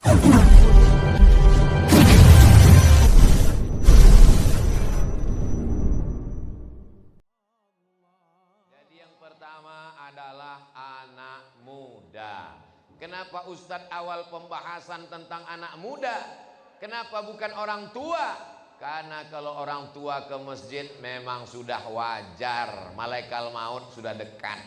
Jadi yang pertama adalah anak muda. Kenapa Ustadz awal pembahasan tentang anak muda? Kenapa bukan orang tua? Karena kalau orang tua ke masjid memang sudah wajar, malaikat maut sudah dekat.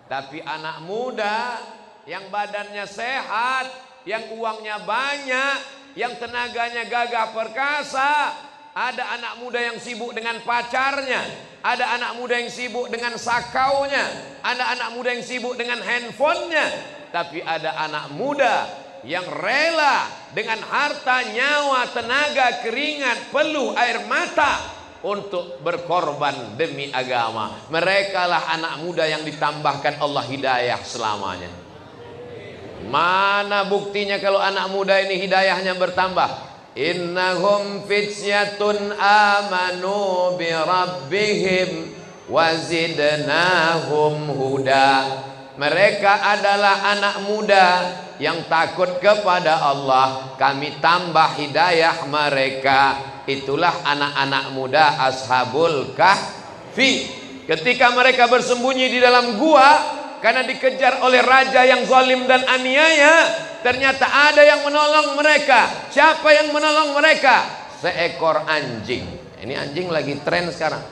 Tapi anak muda yang badannya sehat, yang uangnya banyak, yang tenaganya gagah perkasa, ada anak muda yang sibuk dengan pacarnya, ada anak muda yang sibuk dengan sakaunya, ada anak muda yang sibuk dengan handphonenya. Tapi ada anak muda yang rela dengan harta, nyawa, tenaga, keringat, peluh, air mata untuk berkorban demi agama. Mereka lah anak muda yang ditambahkan Allah hidayah selamanya. Mana buktinya kalau anak muda ini hidayahnya bertambah? Innahum fityatun amanu bi rabbihim wazidnahum huda. Mereka adalah anak muda yang takut kepada Allah, kami tambah hidayah mereka. Itulah anak-anak muda ashabul kahfi. Ketika mereka bersembunyi di dalam gua karena dikejar oleh raja yang zalim dan aniaya, ternyata ada yang menolong mereka. Siapa yang menolong mereka? Seekor anjing. Ini anjing lagi tren sekarang.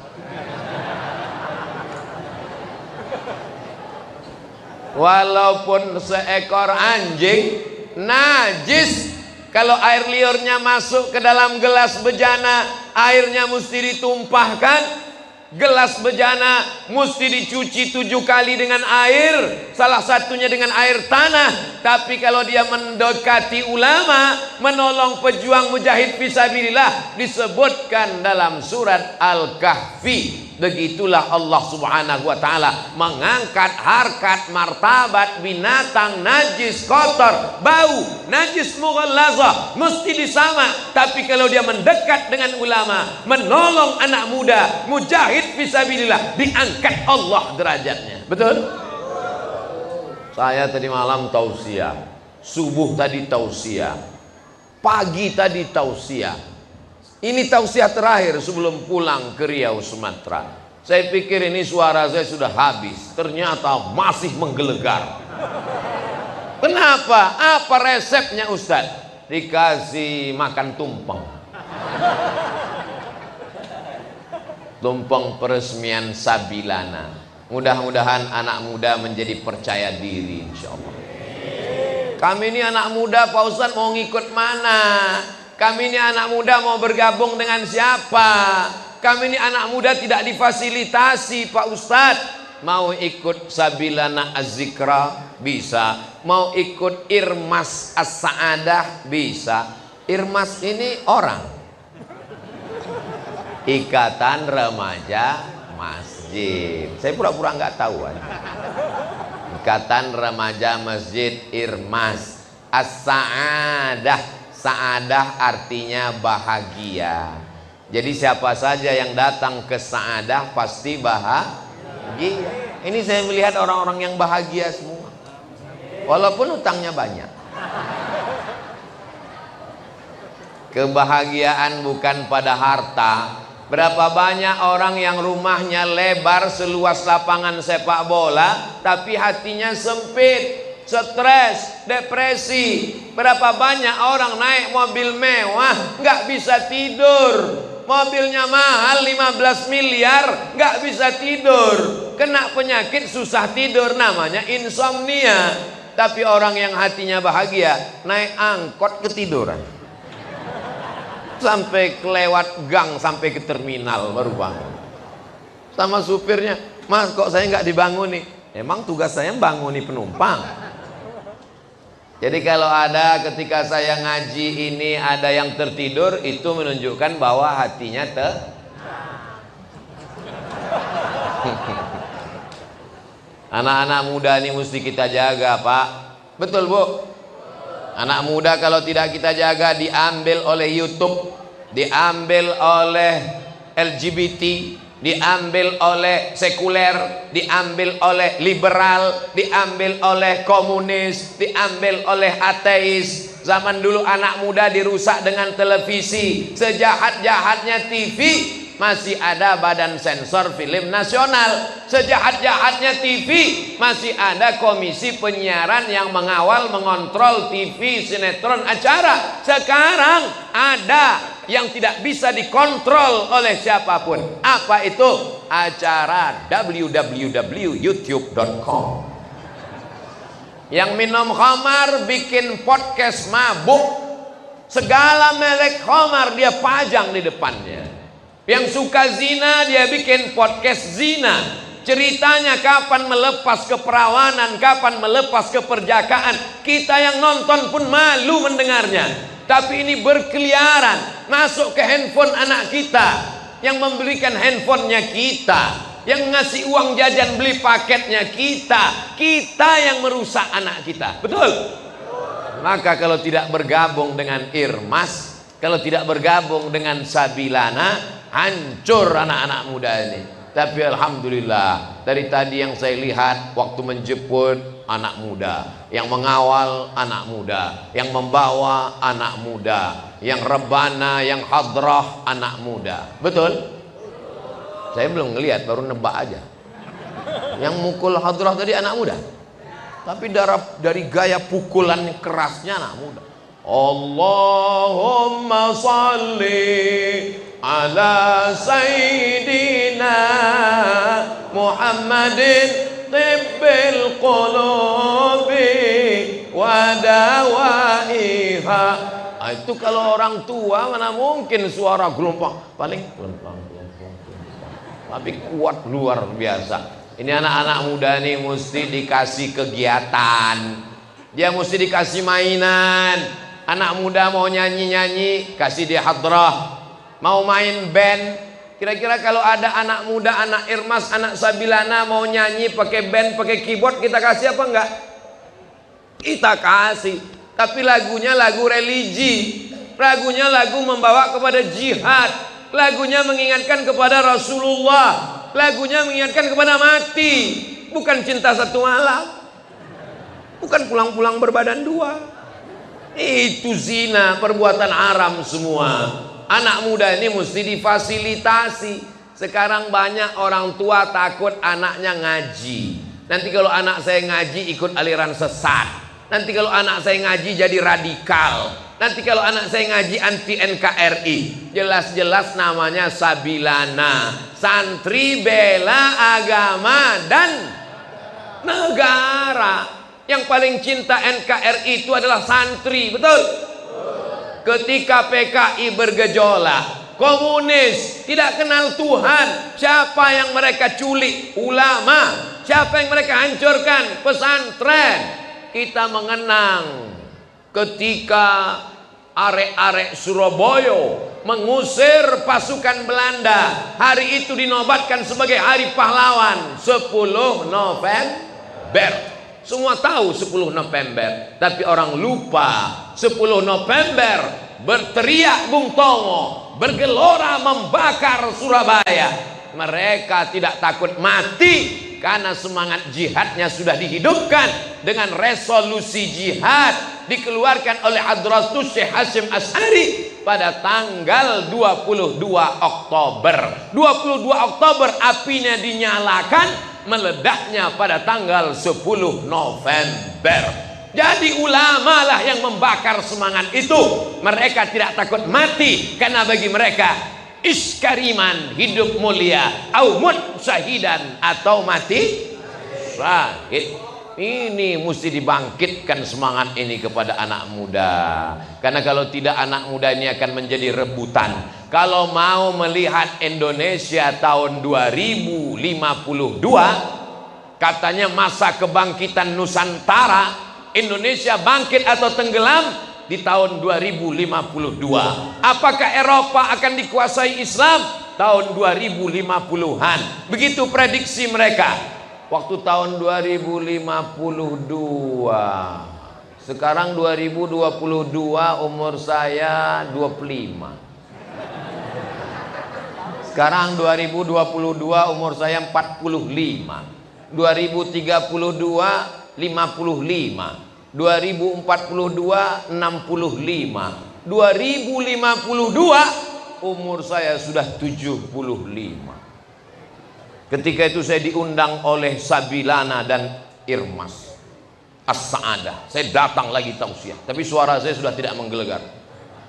Walaupun seekor anjing najis, kalau air liurnya masuk ke dalam gelas bejana, airnya mesti ditumpahkan. Gelas bejana mesti dicuci 7 kali dengan air, salah satunya dengan air tanah. Tapi kalau dia mendekati ulama, menolong pejuang mujahid fisabilillah, disebutkan dalam surat Al-Kahfi. Begitulah Allah subhanahu wa ta'ala mengangkat harkat martabat binatang najis, kotor, bau, najis mughallazah, mesti disama. Tapi kalau dia mendekat dengan ulama, menolong anak muda, mujahid fisabilillah, diangkat Allah derajatnya. Betul? Saya tadi malam tausiah, subuh tadi tausiah, pagi tadi tausiah. Ini tausiah terakhir sebelum pulang ke Riau, Sumatera. Saya pikir ini suara saya sudah habis, ternyata masih menggelegar. Kenapa? Apa resepnya Ustadz? Dikasih makan tumpeng. Tumpeng peresmian Sabilana. Mudah-mudahan anak muda menjadi percaya diri, insya Allah. Kami ini anak muda Pak Ustadz mau ngikut mana? Kami ini anak muda mau bergabung dengan siapa? Kami ini anak muda tidak difasilitasi Pak Ustadz. Mau ikut Sabilana Az-Zikra? Bisa. Mau ikut Irmas As-Sa'adah? Bisa. Irmas ini orang, Ikatan Remaja Masjid. Saya pura-pura nggak tahu. Ikatan Remaja Masjid Irmas As-Sa'adah. Sa'adah artinya bahagia. Jadi siapa saja yang datang ke Sa'adah pasti bahagia. Ini saya melihat orang-orang yang bahagia semua, walaupun utangnya banyak. Kebahagiaan bukan pada harta. Berapa banyak orang yang rumahnya lebar seluas lapangan sepak bola, tapi hatinya sempit, stres, depresi. Berapa banyak orang naik mobil mewah nggak bisa tidur, mobilnya mahal 15 miliar nggak bisa tidur, kena penyakit susah tidur, namanya insomnia. Tapi orang yang hatinya bahagia naik angkot ketiduran, sampai kelewat gang, sampai ke terminal baru bangun. Sama supirnya, Mas kok saya nggak dibanguni? Emang tugas saya banguni penumpang. Jadi kalau ada ketika saya ngaji ini ada yang tertidur, itu menunjukkan bahwa hatinya Anak-anak muda ini mesti kita jaga, Pak. Betul, Bu? Anak muda kalau tidak kita jaga, diambil oleh YouTube, diambil oleh LGBT, diambil oleh sekuler, diambil oleh liberal, diambil oleh komunis, diambil oleh ateis. Zaman dulu anak muda dirusak dengan televisi. Sejahat-jahatnya TV, masih ada Badan Sensor Film Nasional. Sejahat-jahatnya TV, masih ada Komisi Penyiaran yang mengawal, mengontrol TV, sinetron, acara. Sekarang ada yang tidak bisa dikontrol oleh siapapun. Apa itu? Acara www.youtube.com. Yang minum khamar bikin podcast mabuk, segala merek khamar dia pajang di depannya. Yang suka zina dia bikin podcast zina. Ceritanya kapan melepas keperawanan, kapan melepas keperjakaan. Kita yang nonton pun malu mendengarnya. Tapi ini berkeliaran masuk ke handphone anak kita, yang membelikan handphonenya kita, yang ngasih uang jajan beli paketnya kita yang merusak anak kita. Betul? Maka kalau tidak bergabung dengan Irmas, kalau tidak bergabung dengan Sabilana, hancur anak-anak muda ini. Tapi alhamdulillah, dari tadi yang saya lihat, waktu menjemput anak muda, yang mengawal anak muda, yang membawa anak muda, yang rebana, yang hadrah anak muda. Betul? Saya belum ngelihat, baru nebak aja. Yang mukul hadrah tadi anak muda, tapi dari gaya pukulan kerasnya anak muda. Allahumma salli ala sayyidina Muhammadin tibbil qulubi wa dawaiha. Itu kalau orang tua mana mungkin suara gelombang, paling gelombang, tapi kuat luar biasa. Ini anak-anak muda nih mesti dikasih kegiatan, dia mesti dikasih mainan. Anak muda mau nyanyi-nyanyi, kasih dia hadrah. Mau main band, kira-kira kalau ada anak muda, anak Irmas, anak Sabilana mau nyanyi pakai band, pakai keyboard, kita kasih apa enggak? Kita kasih. Tapi lagunya lagu religi, lagunya lagu membawa kepada jihad, lagunya mengingatkan kepada Rasulullah, lagunya mengingatkan kepada mati, bukan cinta satu malam, bukan pulang-pulang berbadan dua. Itu zina, perbuatan haram semua. Anak muda ini mesti difasilitasi. Sekarang banyak orang tua takut anaknya ngaji. Nanti kalau anak saya ngaji ikut aliran sesat. Nanti kalau anak saya ngaji jadi radikal. Nanti kalau anak saya ngaji anti NKRI. Jelas-jelas namanya Sabilana, santri bela agama dan negara. Yang paling cinta NKRI itu adalah santri. Betul? Ketika PKI bergejolak, komunis tidak kenal Tuhan, siapa yang mereka culik? Ulama. Siapa yang mereka hancurkan? Pesantren. Kita mengenang ketika arek-arek Surabaya mengusir pasukan Belanda. Hari itu dinobatkan sebagai hari pahlawan, 10 November. Semua tahu 10 November, tapi orang lupa 10 November berteriak Bung Tomo, bergelora membakar Surabaya. Mereka tidak takut mati karena semangat jihadnya sudah dihidupkan dengan resolusi jihad dikeluarkan oleh Hadratus Syekh Hasyim Asy'ari pada tanggal 22 Oktober. 22 Oktober apinya dinyalakan, meledaknya pada tanggal 10 November. Jadi ulama lah yang membakar semangat itu. Mereka tidak takut mati karena bagi mereka iskariman, hidup mulia, au mut syahidan, atau mati syahid. Ini mesti dibangkitkan semangat ini kepada anak muda. Karena kalau tidak, anak muda ini akan menjadi rebutan. Kalau mau melihat Indonesia tahun 2052, katanya masa kebangkitan Nusantara, Indonesia bangkit atau tenggelam di tahun 2052. Apakah Eropa akan dikuasai Islam? Tahun 2050-an. Begitu prediksi mereka. Waktu tahun 2052. Sekarang 2022, umur saya 25. Sekarang 2022, umur saya 45. 2032 55. 2042 65. 2052 umur saya sudah 75. Ketika itu saya diundang oleh Sabilana dan Irmas As-Sa'adah. Saya datang lagi tausiah, tapi suara saya sudah tidak menggelegar.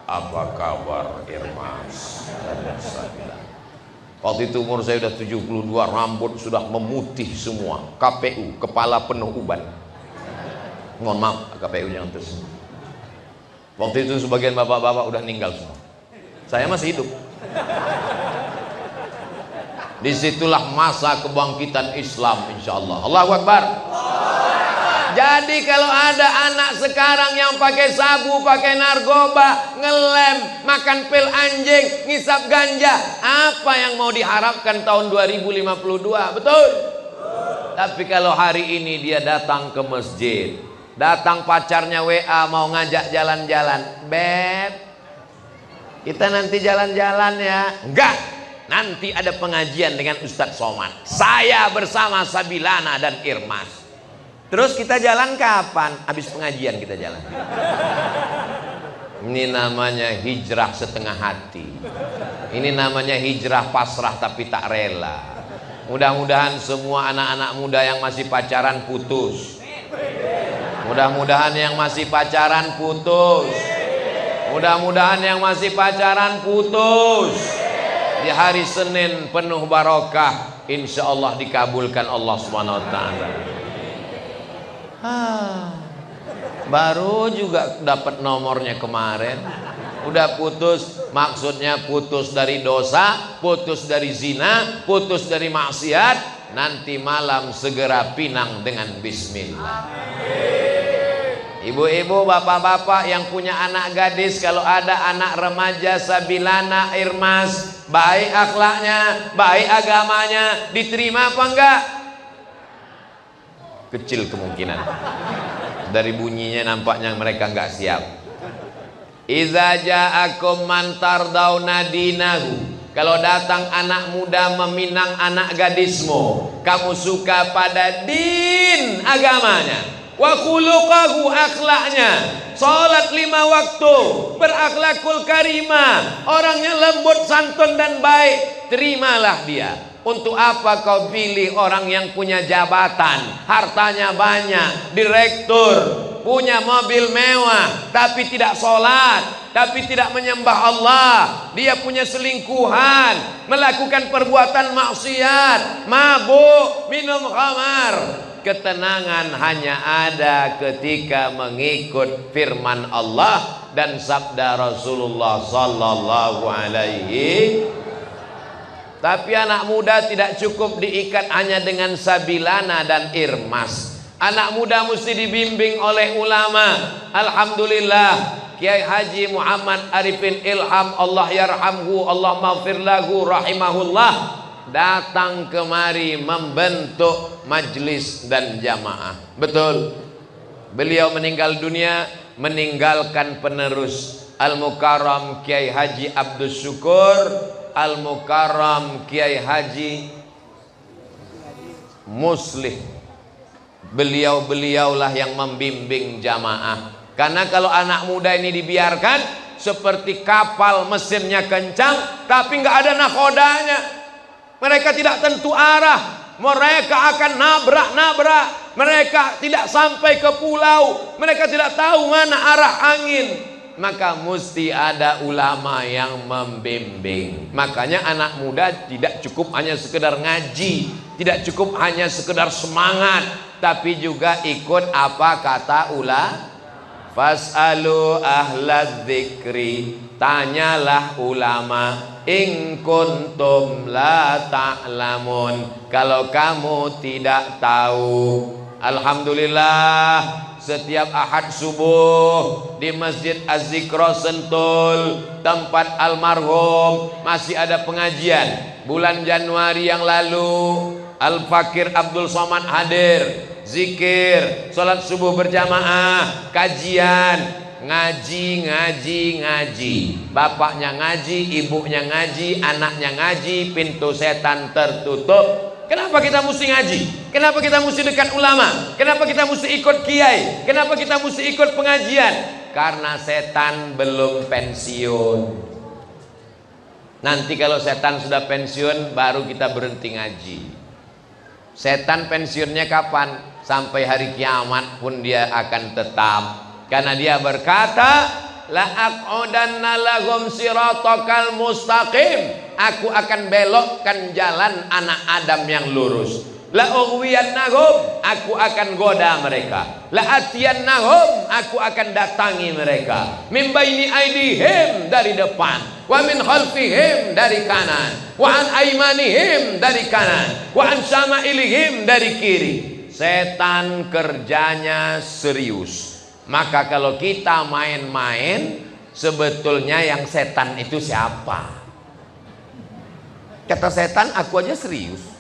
Apa kabar Irmas dan Sabilana? Waktu itu umur saya sudah 72, rambut sudah memutih semua. KPU, kepala penuh uban. Mohon maaf, KPU jangan tersebut. Waktu itu sebagian bapak-bapak udah meninggal semua. Saya masih hidup. Disitulah masa kebangkitan Islam, insya Allah. Allahu Akbar. Jadi kalau ada anak sekarang yang pakai sabu, pakai narkoba, ngelem, makan pil anjing, ngisap ganja, apa yang mau diharapkan tahun 2052? Betul? Tapi kalau hari ini dia datang ke masjid, datang pacarnya WA mau ngajak jalan-jalan, Beb, kita nanti jalan-jalan ya. Enggak, nanti ada pengajian dengan Ustadz Somad, saya bersama Sabilana dan Irmas. Terus kita jalan kapan? Habis pengajian kita jalan. Ini namanya hijrah setengah hati. Ini namanya hijrah pasrah tapi tak rela. Mudah-mudahan semua anak-anak muda yang masih pacaran putus. Mudah-mudahan yang masih pacaran putus. Mudah-mudahan yang masih pacaran putus. Di hari Senin penuh barokah, insya Allah dikabulkan Allah Subhanahu wa Ta'ala. Baru juga dapat nomornya kemarin, udah putus. Maksudnya putus dari dosa, putus dari zina, putus dari maksiat. Nanti malam segera pinang dengan bismillah. Ibu-ibu, bapak-bapak yang punya anak gadis, kalau ada anak remaja Sabilana, Irmas, baik akhlaknya, baik agamanya, diterima apa enggak? Kecil kemungkinan. Dari bunyinya nampaknya mereka enggak siap. Iza ja'akum man tardawna dinahu. Kalau datang anak muda meminang anak gadismu, kamu suka pada din agamanya, wa khuluqahu akhlaknya, salat 5 waktu, berakhlakul karimah, orangnya lembut, santun dan baik, terimalah dia. Untuk apa kau pilih orang yang punya jabatan, hartanya banyak, direktur, punya mobil mewah, tapi tidak sholat, tapi tidak menyembah Allah, dia punya selingkuhan, melakukan perbuatan maksiat, mabuk, minum khamar. Ketenangan hanya ada ketika mengikut firman Allah dan sabda Rasulullah sallallahu alaihi. Tapi anak muda tidak cukup diikat hanya dengan Sabilana dan Irmas. Anak muda mesti dibimbing oleh ulama. Alhamdulillah, Kiai Haji Muhammad Arifin Ilham, Allah yarhamhu, Allah maghfir lahu, rahimahullah, datang kemari membentuk majlis dan jamaah. Betul. Beliau meninggal dunia meninggalkan penerus, Al-Mukarram Kiai Haji Abdus Syukur, Al-Mukarram Kiai Haji Muslih. Beliau-beliaulah yang membimbing jamaah. Karena kalau anak muda ini dibiarkan seperti kapal mesinnya kencang tapi nggak ada nakodanya, mereka tidak tentu arah, mereka akan nabrak-nabrak, mereka tidak sampai ke pulau, mereka tidak tahu mana arah angin. Maka mesti ada ulama yang membimbing. Makanya anak muda tidak cukup hanya sekedar ngaji, tidak cukup hanya sekedar semangat, tapi juga ikut apa kata ulama. Fas'alu ahlaz dzikri, tanyalah ulama, in kuntum la ta'lamun, kalau kamu tidak tahu. Alhamdulillah, setiap Ahad subuh di Masjid Az-Zikra Sentul, tempat almarhum, masih ada pengajian. Bulan Januari yang lalu Al-Fakir Abdul Somad hadir, zikir, sholat subuh berjamaah, kajian, ngaji. Bapaknya ngaji, ibunya ngaji, anaknya ngaji, pintu setan tertutup. Kenapa kita mesti ngaji? Kenapa kita mesti dekat ulama? Kenapa kita mesti ikut kiai? Kenapa kita mesti ikut pengajian? Karena setan belum pensiun. Nanti kalau setan sudah pensiun, baru kita berhenti ngaji. Setan pensiunnya kapan? Sampai hari kiamat pun dia akan tetap. Karena dia berkata, la aq'udanna lahum siratakal mustaqim. Aku akan belokkan jalan anak Adam yang lurus. La ughwiyannahum, aku akan goda mereka. La atiyannahum, aku akan datangi mereka. Min baini aidihim, dari depan. Wa min khalfihim, dari kanan. Wa an aymanihim, dari kanan. Wa an syama'ilihim, dari kiri. Setan kerjanya serius. Maka kalau kita main-main, sebetulnya yang setan itu siapa? Kata setan, aku aja serius.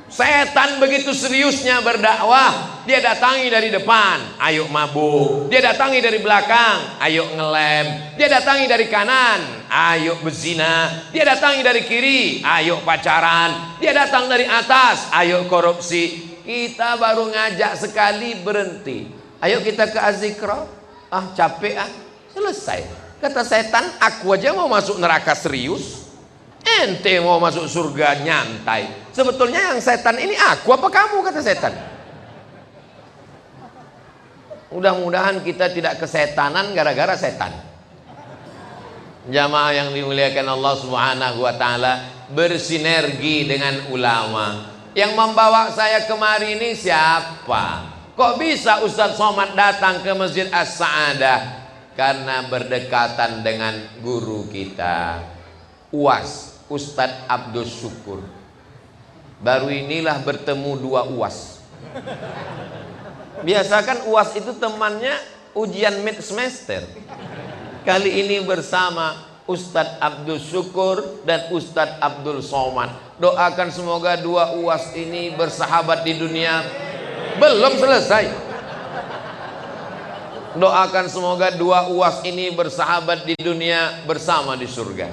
Setan begitu seriusnya berdakwah, dia datangi dari depan, ayo mabuk. Dia datangi dari belakang, ayo ngelem. Dia datangi dari kanan, ayo berzina. Dia datangi dari kiri, ayo pacaran. Dia datang dari atas, ayo korupsi. Kita baru ngajak sekali berhenti. Ayo kita ke azikra. Ah capek ah, selesai. Kata setan, aku aja mau masuk neraka serius. Ente mau masuk surga nyantai. Sebetulnya yang setan ini aku apa kamu, kata setan. Mudah-mudahan kita tidak kesetanan gara-gara setan. Jamaah yang dimuliakan Allah Subhanahu wa taala, bersinergi dengan ulama. Yang membawa saya kemari ini siapa? Kok bisa Ustadz Somad datang ke Masjid As-Sa'adah? Karena berdekatan dengan guru kita, UAS, Ustadz Abdul Syukur. Baru inilah bertemu dua UAS. Biasa kan UAS itu temannya ujian mid semester. Kali ini bersama Ustadz Abdul Syukur dan Ustadz Abdul Somad. Doakan semoga dua UAS ini bersahabat di dunia. Belum selesai. Doakan semoga dua UAS ini bersahabat di dunia, bersama di surga.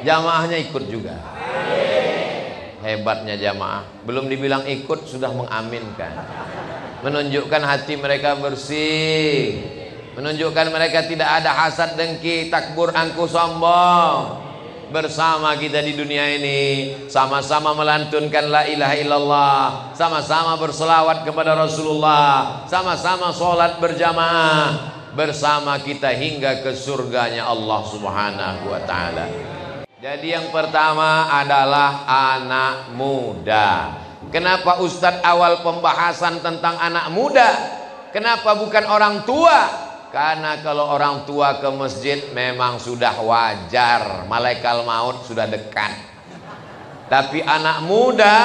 Jamaahnya ikut juga. Hebatnya jamaah, belum dibilang ikut sudah mengaminkan. Menunjukkan hati mereka bersih, menunjukkan mereka tidak ada hasad, dengki, takbur, angkuh, sombong. Bersama kita di dunia ini, sama-sama melantunkan la ilaha illallah, sama-sama berselawat kepada Rasulullah, sama-sama sholat berjamaah, bersama kita hingga ke surganya Allah Subhanahu wa ta'ala. Jadi yang pertama adalah anak muda. Kenapa Ustadz awal pembahasan tentang anak muda? Kenapa bukan orang tua? Karena kalau orang tua ke masjid memang sudah wajar, malaikat maut sudah dekat. Tapi anak muda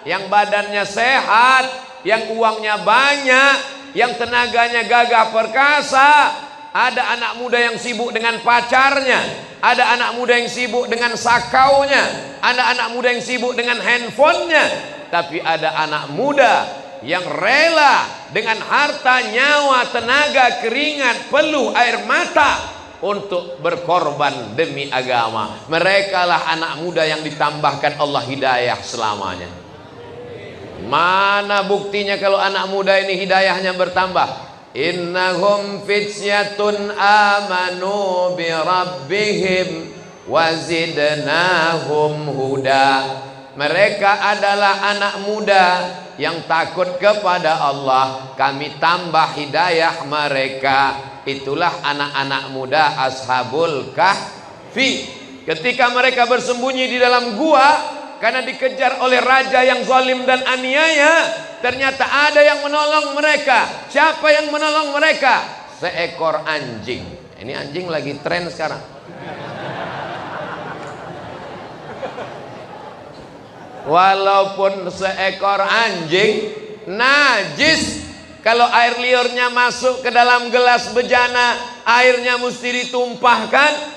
yang badannya sehat, yang uangnya banyak, yang tenaganya gagah perkasa. Ada anak muda yang sibuk dengan pacarnya, ada anak muda yang sibuk dengan sakaunya, ada anak muda yang sibuk dengan handphonenya. Tapi ada anak muda yang rela dengan harta, nyawa, tenaga, keringat, peluh, air mata untuk berkorban demi agama. Mereka lah anak muda yang ditambahkan Allah hidayah selamanya. Mana buktinya kalau anak muda ini hidayahnya bertambah? Innahum fityatun amanu bi rabbihim wa zidnahum huda. Mereka adalah anak muda yang takut kepada Allah, kami tambah hidayah mereka. Itulah anak-anak muda Ashabul Kahfi. Ketika mereka bersembunyi di dalam gua karena dikejar oleh raja yang zalim dan aniaya, ternyata ada yang menolong mereka. Siapa yang menolong mereka? Seekor anjing. Ini anjing lagi tren sekarang. Walaupun seekor anjing najis, kalau air liurnya masuk ke dalam gelas bejana, airnya mesti ditumpahkan.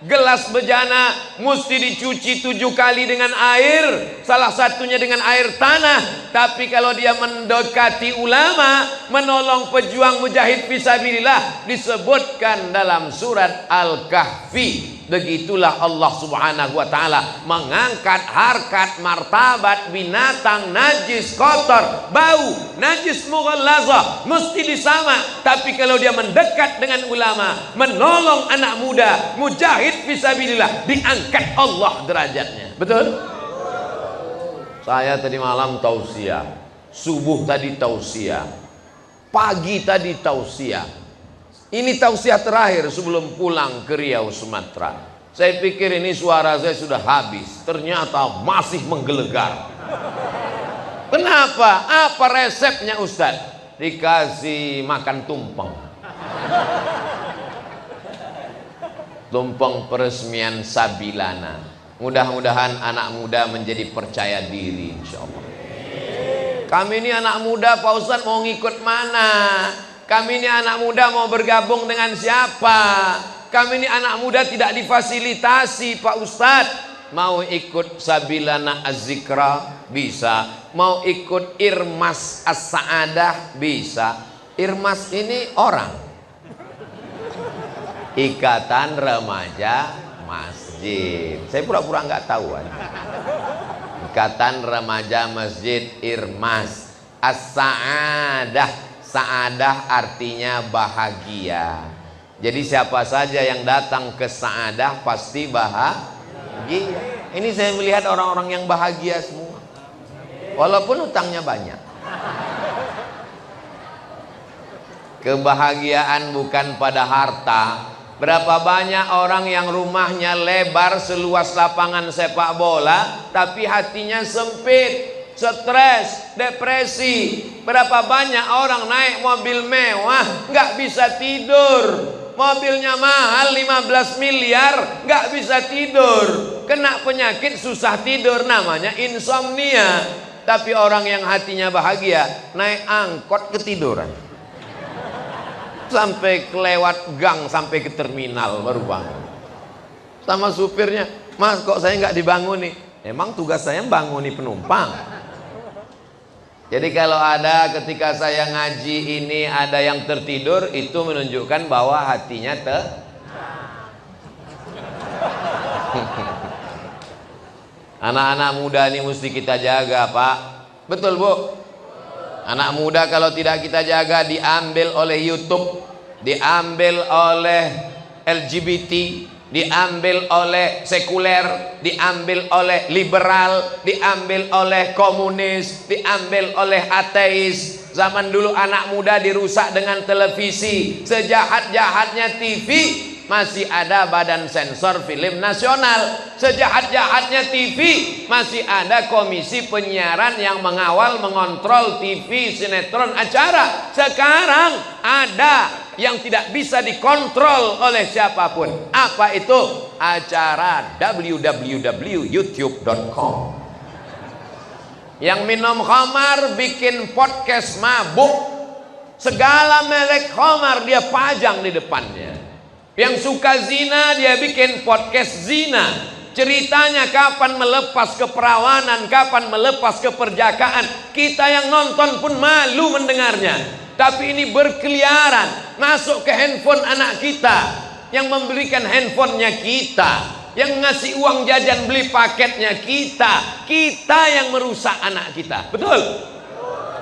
Gelas bejana mesti dicuci 7 kali dengan air, salah satunya dengan air tanah. Tapi kalau dia mendekati ulama, menolong pejuang mujahid fisabilillah, disebutkan dalam surat Al-Kahfi, Begitulah Allah Subhanahu wa taala mengangkat harkat martabat binatang najis, kotor, bau, najis mughallazah, mesti disama. Tapi kalau dia mendekat dengan ulama, menolong anak muda, mujahid fisabilillah, diangkat Allah derajatnya. Betul? Saya tadi malam tausiah, subuh tadi tausiah, pagi tadi tausiah. Ini tausiah terakhir sebelum pulang ke Riau, Sumatera. Saya pikir ini suara saya sudah habis, ternyata masih menggelegar. Kenapa? Apa resepnya Ustaz? Dikasih makan tumpeng. Tumpeng peresmian Sabilana. Mudah-mudahan anak muda menjadi percaya diri, insya Allah. Kami ini anak muda, Pak Ustadz mau ngikut mana? Kami ini anak muda mau bergabung dengan siapa? Kami ini anak muda tidak difasilitasi, Pak Ustadz. Mau ikut Sabilana Az-Zikra? Bisa. Mau ikut Irmas As-Sa'adah? Bisa. Irmas ini orang. Ikatan Remaja Masjid. Saya pura-pura nggak tahu aja. Ikatan Remaja Masjid Irmas. As-Sa'adah. Sa'adah artinya bahagia. Jadi siapa saja yang datang ke Sa'adah pasti bahagia. Ini saya melihat orang-orang yang bahagia semua. Walaupun utangnya banyak. Kebahagiaan bukan pada harta. Berapa banyak orang yang rumahnya lebar seluas lapangan sepak bola, tapi hatinya sempit, stres, depresi. Berapa banyak orang naik mobil mewah, nggak bisa tidur. Mobilnya mahal 15 miliar, nggak bisa tidur. Kena penyakit susah tidur, namanya insomnia. Tapi orang yang hatinya bahagia, naik angkot ketiduran. Sampai kelewat gang, sampai ke terminal baru bangun. Sama supirnya, Mas kok saya nggak dibangun nih? Emang tugas saya banguni penumpang. Jadi kalau ada ketika saya ngaji ini ada yang tertidur, itu menunjukkan bahwa hatinya Anak-anak muda ini mesti kita jaga, Pak. Betul, Bu? Anak muda kalau tidak kita jaga diambil oleh YouTube, diambil oleh LGBT, diambil oleh sekuler, diambil oleh liberal, diambil oleh komunis, diambil oleh ateis. Zaman dulu anak muda dirusak dengan televisi. Sejahat-jahatnya TV, masih ada Badan Sensor Film Nasional. Sejahat-jahatnya TV, masih ada Komisi Penyiaran yang mengawal, mengontrol TV, sinetron, acara. Sekarang ada yang tidak bisa dikontrol oleh siapapun. Apa itu? Acara www.youtube.com. Yang minum khamar bikin podcast mabuk. Segala merek khamar dia pajang di depannya. Yang suka zina dia bikin podcast zina. Ceritanya kapan melepas keperawanan, kapan melepas keperjakaan. Kita yang nonton pun malu mendengarnya. Tapi ini berkeliaran masuk ke handphone anak kita. Yang membelikan handphonenya kita, yang ngasih uang jajan beli paketnya kita. Kita yang merusak anak kita. Betul?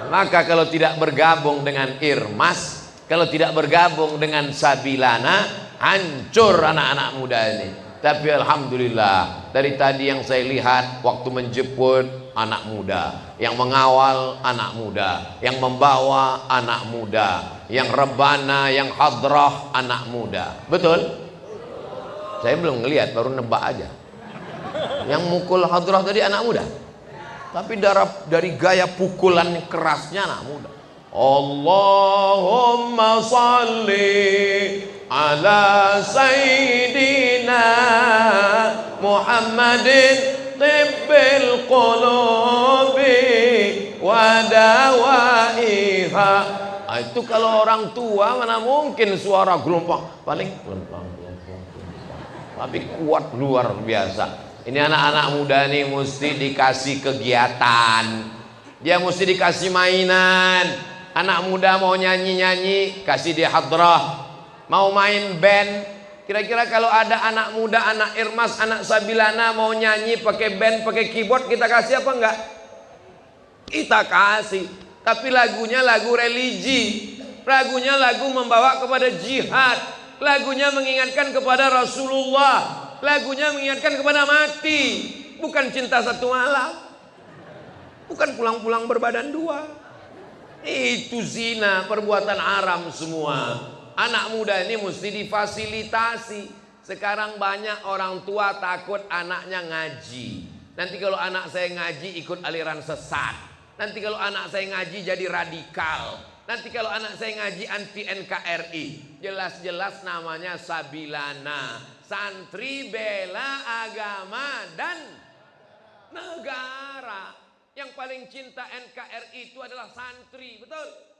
Maka kalau tidak bergabung dengan Irmas, kalau tidak bergabung dengan Sabilana, hancur anak-anak muda ini. Tapi alhamdulillah, dari tadi yang saya lihat waktu menjemput anak muda, yang mengawal anak muda, yang membawa anak muda, yang rebana, yang hadrah anak muda. Betul? Saya belum ngelihat, baru nebak aja. Yang mukul hadrah tadi anak muda. Tapi dari gaya pukulan kerasnya anak muda. Allahumma salli ala sayyidina Muhammadin tibbil qulubi wa dawaiha. Itu kalau orang tua mana mungkin suara gelombang, paling gelombang. Tapi kuat luar biasa. Ini anak-anak muda nih mesti dikasih kegiatan. Dia mesti dikasih mainan. Anak muda mau nyanyi-nyanyi, kasih dia hadrah. Mau main band, Kira-kira kalau ada anak muda, anak Irmas, anak Sabilana mau nyanyi pakai band, pakai keyboard, kita kasih apa enggak? Kita kasih. Tapi lagunya lagu religi, lagunya lagu membawa kepada jihad, lagunya mengingatkan kepada Rasulullah, lagunya mengingatkan kepada mati, bukan cinta satu malam, bukan pulang-pulang berbadan dua. Itu zina, perbuatan haram semua. Anak muda ini mesti difasilitasi. Sekarang banyak orang tua takut anaknya ngaji. Nanti kalau anak saya ngaji ikut aliran sesat. Nanti kalau anak saya ngaji jadi radikal. Nanti kalau anak saya ngaji anti NKRI. Jelas-jelas namanya Sabilana, santri bela agama dan negara. Yang paling cinta NKRI itu adalah santri, betul?